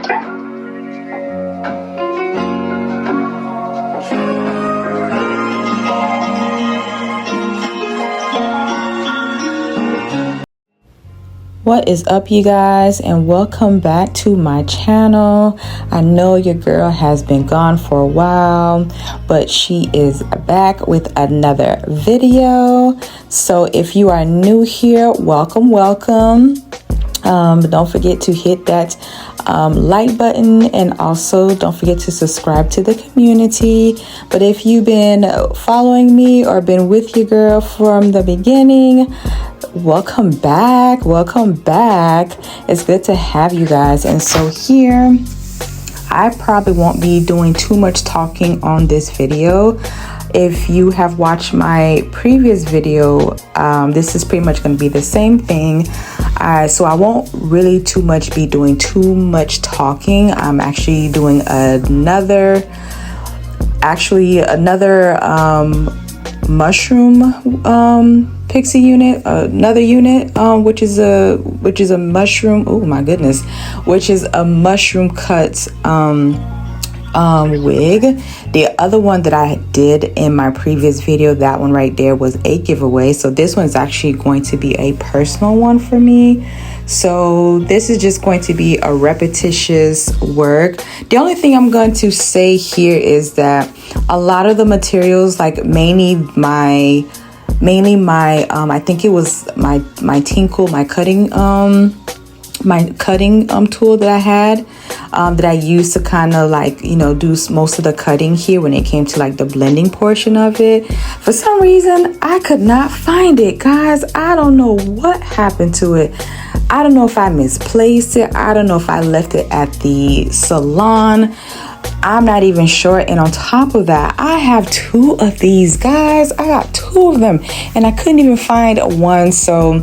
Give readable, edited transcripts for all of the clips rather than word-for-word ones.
What is up, you guys, and welcome back to my channel. I know your girl has been gone for a while, but she is back with another video. So if you are new here, welcome. Don't forget to hit that like button, and also don't forget to subscribe to the community. But if you've been following me or been with your girl from the beginning, welcome back. It's good to have you guys. And so here, I probably won't be doing too much talking on this video. If you have watched my previous video, this is pretty much going to be the same thing. So I won't really be doing too much talking. I'm actually doing another mushroom Pixie unit, another unit, which is a mushroom. Oh my goodness, which is a mushroom cut wig. The other one that I did in my previous video, that one right there, was a giveaway. So this one's actually going to be a personal one for me. So this is just going to be a repetitious work. The only thing I'm going to say here is that a lot of the materials, like mainly my I think it was my tinkle, my cutting tool that I had, that I used to kind of like, do most of the cutting here when it came to like the blending portion of it. For some reason, I could not find it, guys. I don't know what happened to it. I don't know if I misplaced it. I don't know if I left it at the salon. I'm not even sure. And on top of that, I have two of these, guys. I got two of them and I couldn't even find one. So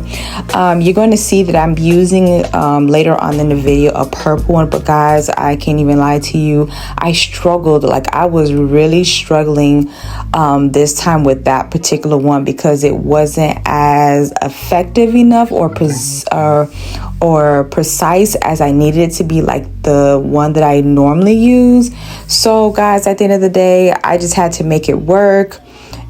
you're going to see that I'm using later on in the video a purple one. But guys, I can't even lie to you, I struggled. Like, I was really struggling this time with that particular one, because it wasn't as effective enough or precise as I needed it to be, like the one that I normally use. So guys, at the end of the day, I just had to make it work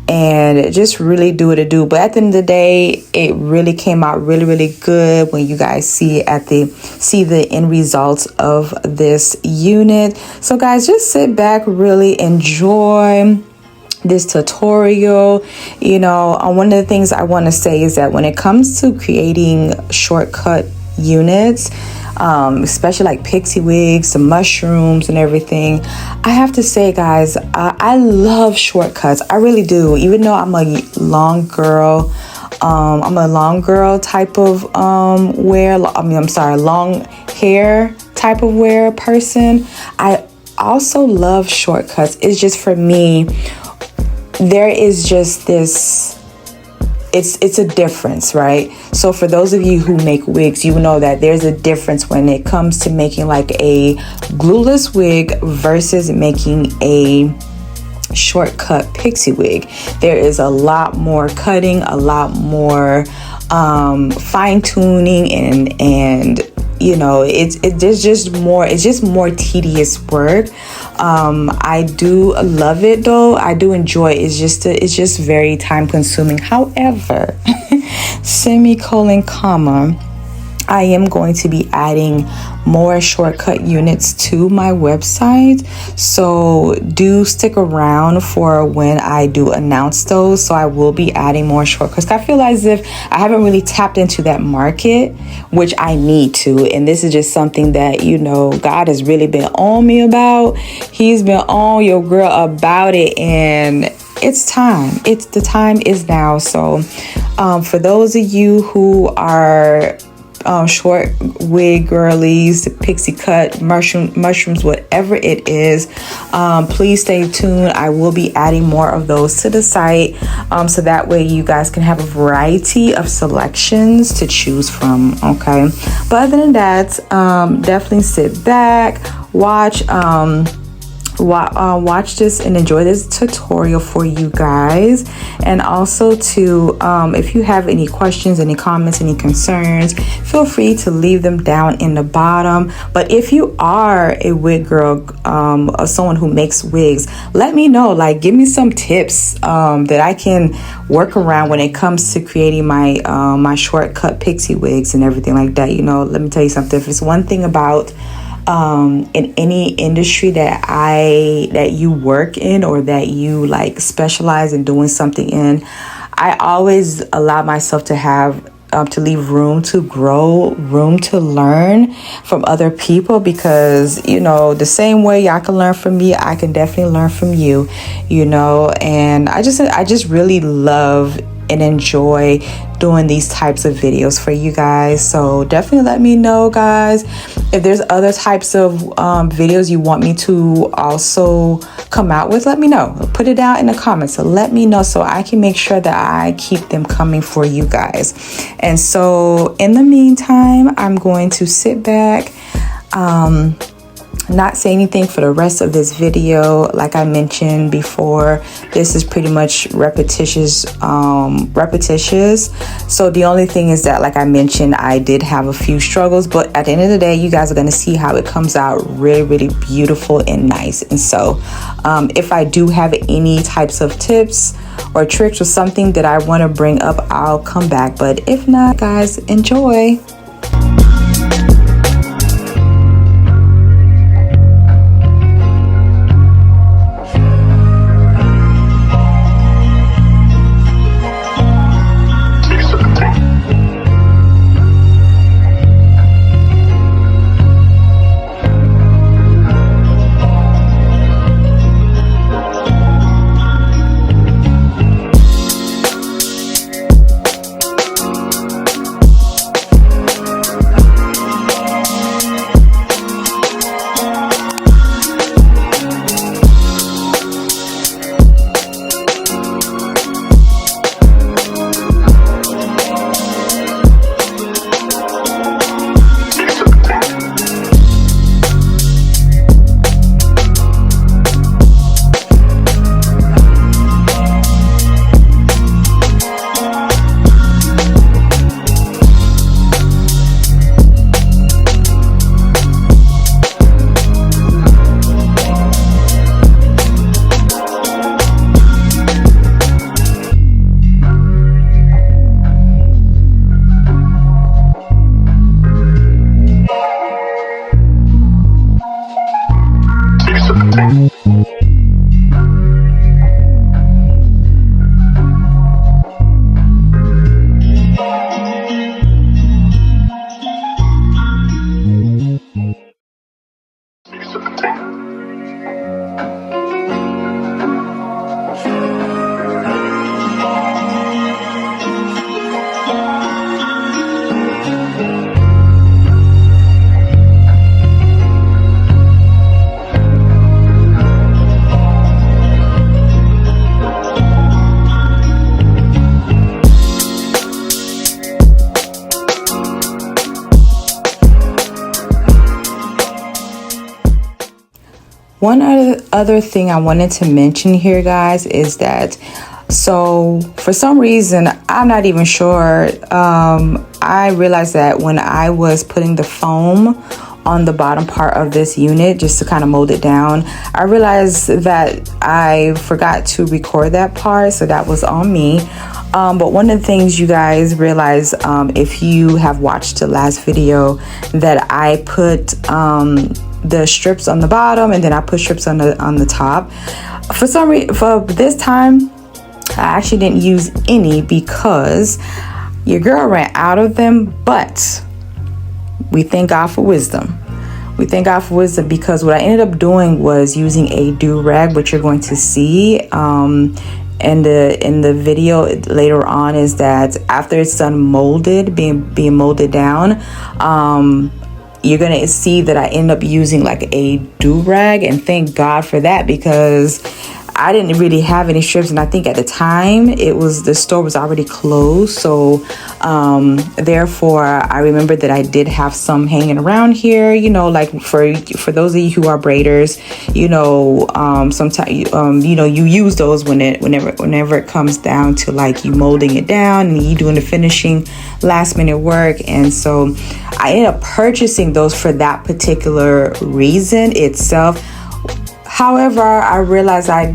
and just really do what it do. But at the end of the day, it really came out really good when you guys see the end results of this unit. So guys, just sit back, really enjoy this tutorial. One of the things I want to say is that when it comes to creating shortcut units, especially like pixie wigs, the mushrooms and everything, I have to say, guys, I love shortcuts. I really do. Even though I'm a long girl type of long hair type of wear person, I also love shortcuts. It's just, for me, there is just this, it's a difference, right? So for those of you who make wigs, you know that there's a difference when it comes to making like a glueless wig versus making a shortcut pixie wig. There is a lot more cutting, a lot more fine tuning, and it's just more tedious work. I do love it though. I do enjoy it. It's just very time consuming. However, semicolon, comma, I am going to be adding more shortcut units to my website. So do stick around for when I do announce those. So I will be adding more shortcuts. I feel as if I haven't really tapped into that market, which I need to. And this is just something that, God has really been on me about. He's been on your girl about it, and it's time. The time is now. So for those of you who are short wig girlies, pixie cut, mushrooms, whatever it is, please stay tuned. I will be adding more of those to the site, so that way you guys can have a variety of selections to choose from. Okay, but other than that, definitely sit back, watch watch this and enjoy this tutorial for you guys. And also to if you have any questions, any comments, any concerns, feel free to leave them down in the bottom. But if you are a wig girl, or someone who makes wigs, let me know. Like, give me some tips that I can work around when it comes to creating my my shortcut pixie wigs and everything like that. You know, let me tell you something. If it's one thing about in any industry that you work in, or that you like specialize in doing something in, I always allow myself to have to leave room to grow, room to learn from other people, because, you know, the same way y'all can learn from me, I can definitely learn from you, you know. And I just really love and enjoy doing these types of videos for you guys. So definitely let me know, guys, if there's other types of videos you want me to also come out with. Let me know. Put it down in the comments. So let me know so I can make sure that I keep them coming for you guys. And so in the meantime, I'm going to sit back, not say anything for the rest of this video. Like I mentioned before, this is pretty much repetitious. So the only thing is that, like I mentioned, I did have a few struggles, but at the end of the day, you guys are going to see how it comes out really, really beautiful and nice. And so if I do have any types of tips or tricks or something that I want to bring up, I'll come back. But if not, guys, enjoy. One other thing I wanted to mention here, guys, is that, so for some reason, I'm not even sure, I realized that when I was putting the foam on the bottom part of this unit just to kind of mold it down, I realized that I forgot to record that part, so that was on me. But one of the things you guys realize, if you have watched the last video, that I put the strips on the bottom and then I put strips on the top. For some reason, for this time, I actually didn't use any because your girl ran out of them. But we thank God for wisdom. We thank God for wisdom, because what I ended up doing was using a do-rag, which you're going to see in the video later on, is that after it's done molded, being molded down, you're gonna see that I end up using like a do-rag, and thank God for that, because I didn't really have any strips, and I think at the time the store was already closed. So therefore I remember that I did have some hanging around here, you know, like for those of you who are braiders, you know, sometimes you know, you use those whenever it comes down to like you molding it down and you doing the finishing last minute work. And so I ended up purchasing those for that particular reason itself. However, I realized I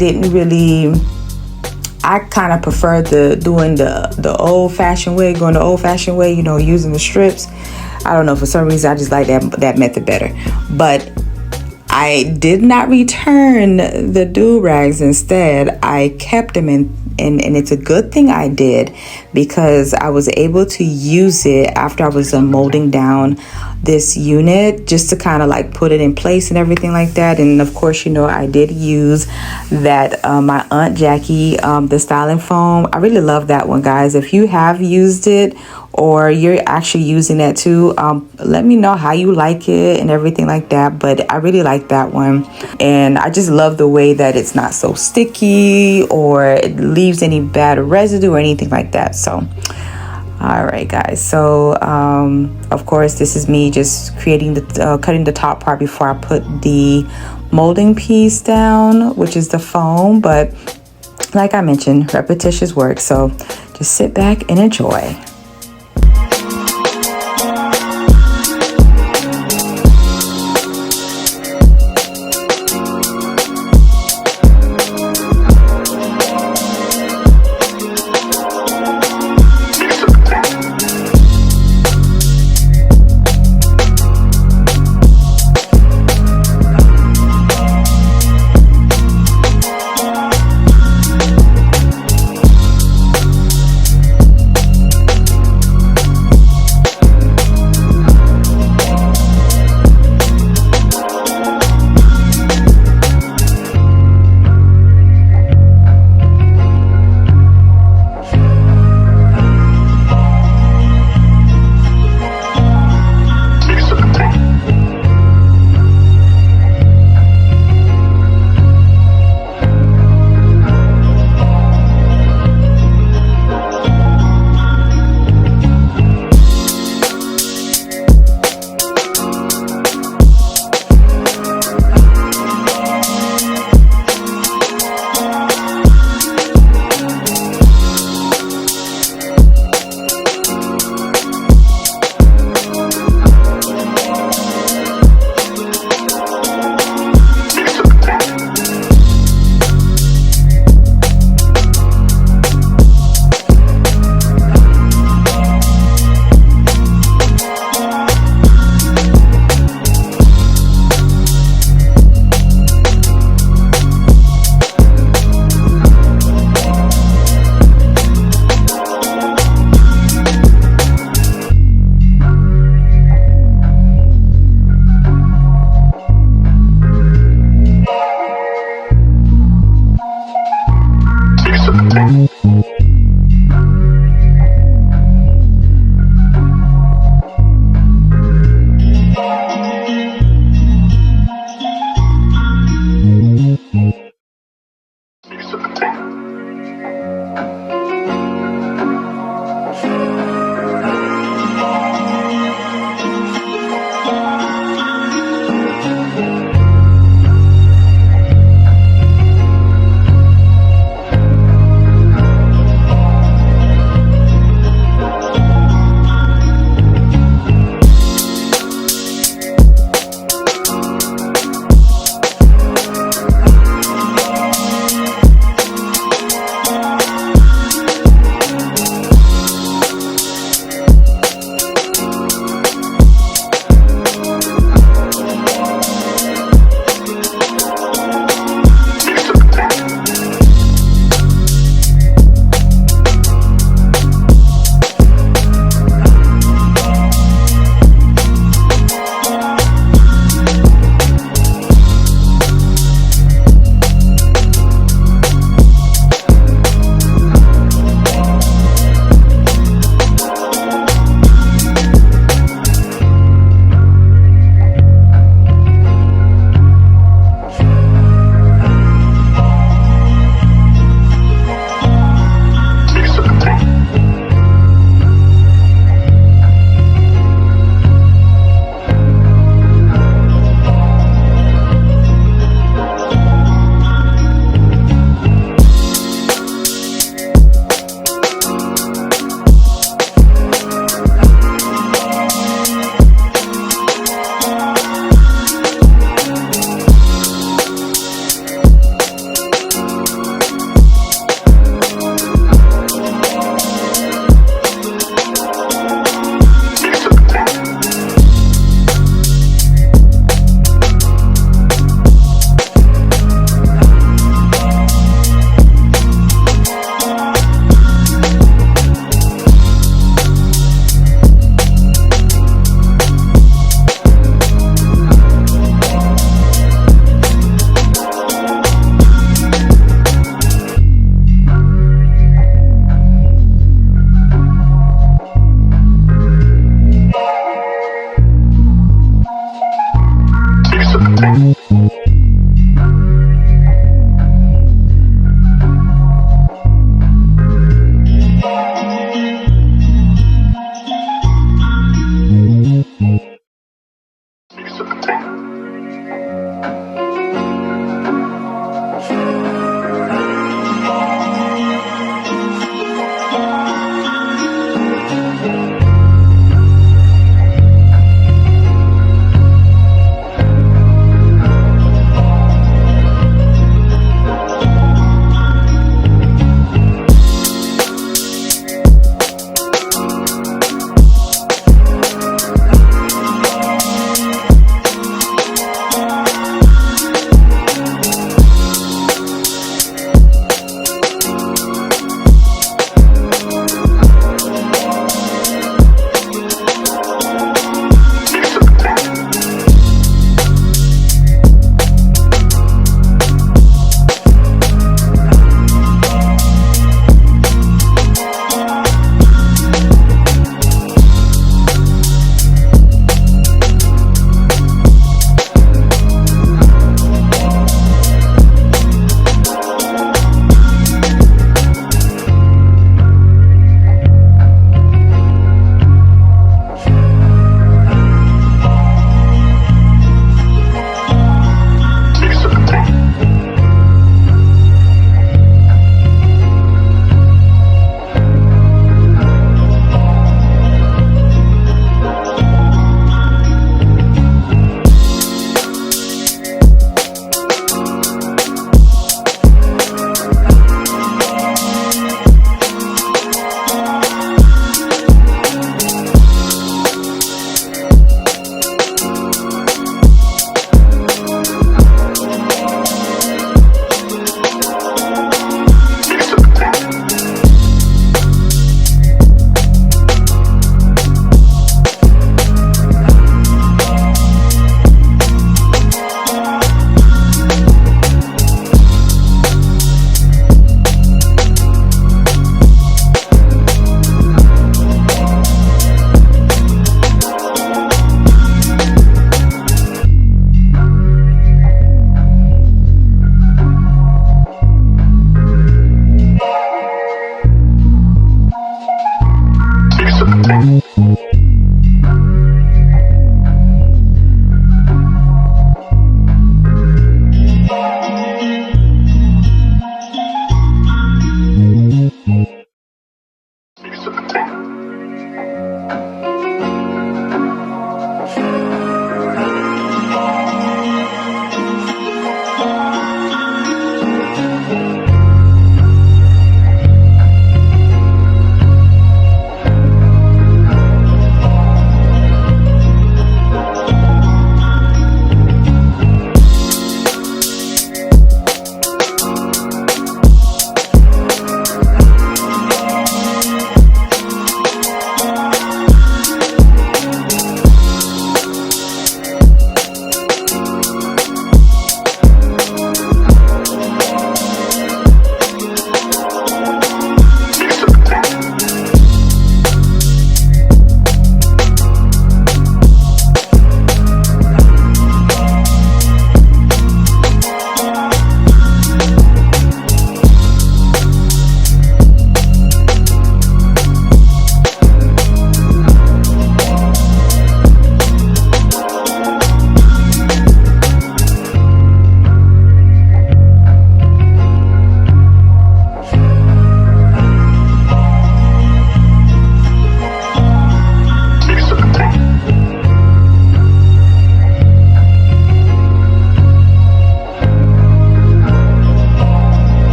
kind of preferred doing the old-fashioned way, going the old-fashioned way, you know, using the strips. I don't know, for some reason I just like that method better. But I did not return the do-rags. Instead, I kept them and it's a good thing I did, because I was able to use it after I was molding down this unit, just to kind of like put it in place and everything like that. And of course, you know, I did use that my Aunt Jackie, the styling foam. I really love that one, guys. If you have used it or you're actually using that too, let me know how you like it and everything like that. But I really like that one, and I just love the way that it's not so sticky or it leaves any bad residue or anything like that. So all right, guys, so of course this is me just creating cutting the top part before I put the molding piece down, which is the foam. But like I mentioned, repetitious work, so just sit back and enjoy.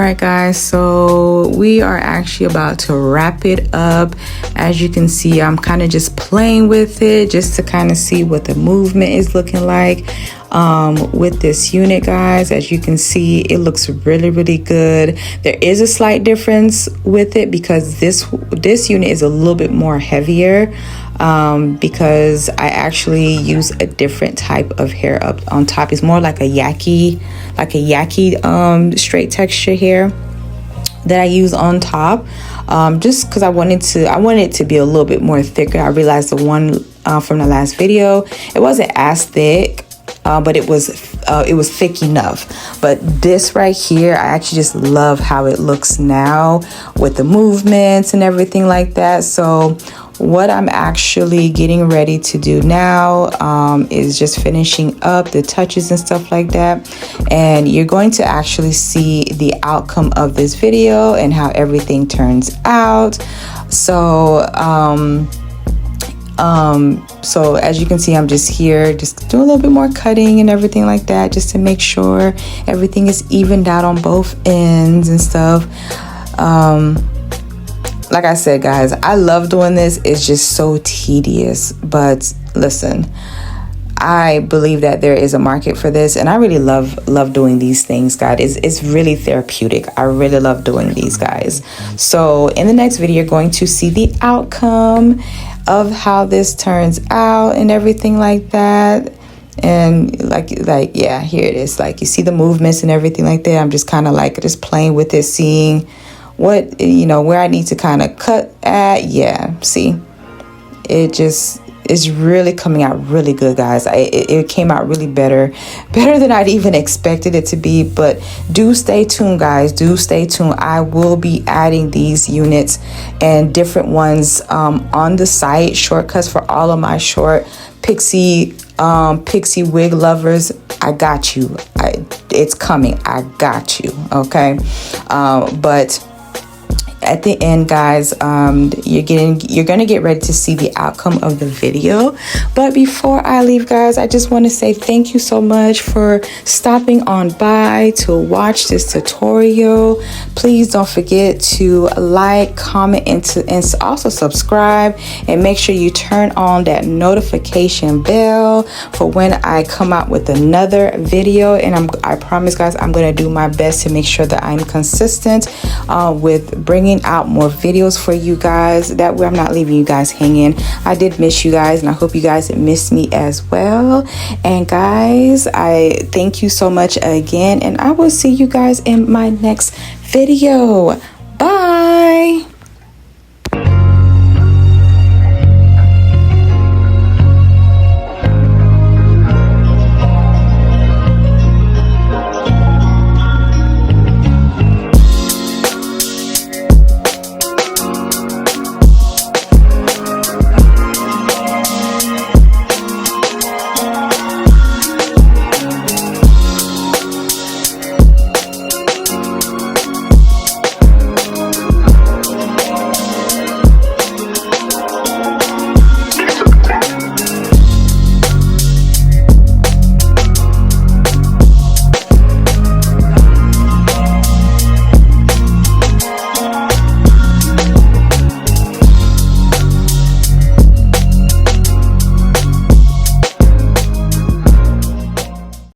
right, guys, so we are actually about to wrap it up. As you can see, I'm kind of just playing with it just to kind of see what the movement is looking like with this unit, guys. As you can see, it looks really good. There is a slight difference with it because this unit is a little bit more heavier, because I actually use a different type of hair up on top. It's more like a yaki straight texture hair that I use on top, just because I wanted it to be a little bit more thicker. I realized the one from the last video, it wasn't as thick, but it was thick enough. But this right here, I actually just love how it looks now with the movements and everything like that. So what I'm actually getting ready to do now is just finishing up the touches and stuff like that, and you're going to actually see the outcome of this video and how everything turns out. So so as you can see, I'm just here just doing a little bit more cutting and everything like that, just to make sure everything is evened out on both ends and stuff. Like I said, guys, I love doing this. It's just so tedious, but listen, I believe that there is a market for this, and I really love doing these things, guys. It's really therapeutic. I really love doing these, guys. So in the next video, you're going to see the outcome of how this turns out and everything like that. And like yeah, here it is. Like, you see the movements and everything like that. I'm just kind of like just playing with it, seeing what, where I need to kind of cut at. Yeah, see, it just is really coming out really good, guys. It came out really better than I'd even expected it to be. But do stay tuned, guys. Do stay tuned. I will be adding these units and different ones on the site, shortcuts for all of my short Pixie wig lovers. I got you. It's coming. I got you. Okay. But at the end, guys, you're gonna get ready to see the outcome of the video. But before I leave, guys, I just want to say thank you so much for stopping on by to watch this tutorial. Please don't forget to like, comment, and also subscribe, and make sure you turn on that notification bell for when I come out with another video. And I promise, guys, I'm gonna do my best to make sure that I'm consistent with bringing out more videos for you guys. That way I'm not leaving you guys hanging. I did miss you guys, and I hope you guys missed me as well. And guys, I thank you so much again, and I will see you guys in my next video.